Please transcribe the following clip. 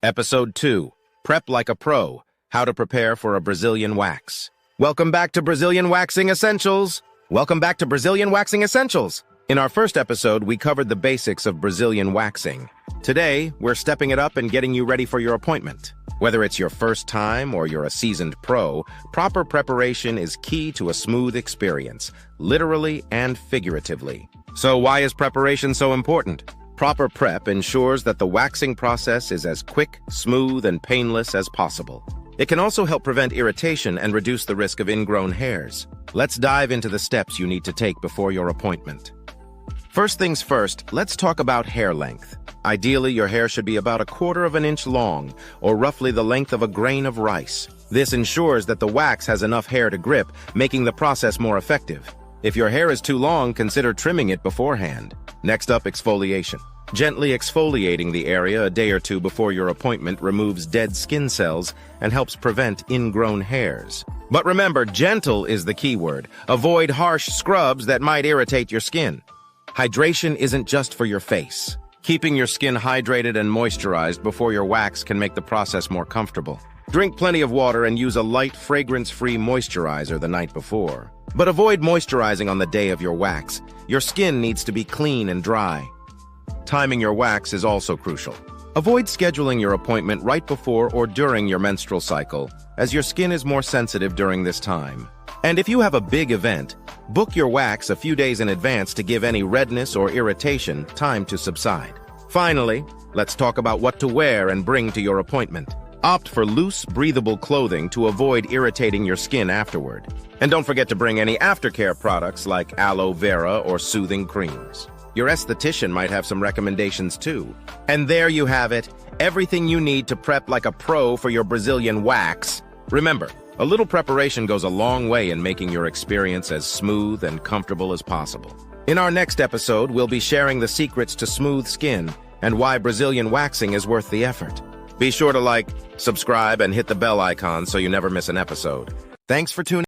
Episode 2, Prep Like a Pro, How to Prepare for a Brazilian Wax. Welcome back to Brazilian Waxing Essentials. In our first episode, we covered the basics of Brazilian waxing. Today, we're stepping it up and getting you ready for your appointment. Whether it's your first time or you're a seasoned pro, proper preparation is key to a smooth experience, literally and figuratively. So why is preparation so important? Proper prep ensures that the waxing process is as quick, smooth, and painless as possible. It can also help prevent irritation and reduce the risk of ingrown hairs. Let's dive into the steps you need to take before your appointment. First things first, let's talk about hair length. Ideally, your hair should be about 1/4 of an inch long, or roughly the length of a grain of rice. This ensures that the wax has enough hair to grip, making the process more effective. If your hair is too long, consider trimming it beforehand. Next up, exfoliation. Gently exfoliating the area a day or two before your appointment removes dead skin cells and helps prevent ingrown hairs. But remember, gentle is the key word. Avoid harsh scrubs that might irritate your skin. Hydration isn't just for your face. Keeping your skin hydrated and moisturized before your wax can make the process more comfortable. Drink plenty of water and use a light, fragrance-free moisturizer the night before. But avoid moisturizing on the day of your wax. Your skin needs to be clean and dry. Timing your wax is also crucial. Avoid scheduling your appointment right before or during your menstrual cycle, as your skin is more sensitive during this time. And if you have a big event, book your wax a few days in advance to give any redness or irritation time to subside. Finally, let's talk about what to wear and bring to your appointment. Opt for loose, breathable clothing to avoid irritating your skin afterward. And don't forget to bring any aftercare products like aloe vera or soothing creams. Your esthetician might have some recommendations too. And there you have it, everything you need to prep like a pro for your Brazilian wax. Remember, a little preparation goes a long way in making your experience as smooth and comfortable as possible. In our next episode, we'll be sharing the secrets to smooth skin and why Brazilian waxing is worth the effort. Be sure to like, subscribe, and hit the bell icon so you never miss an episode. Thanks for tuning in.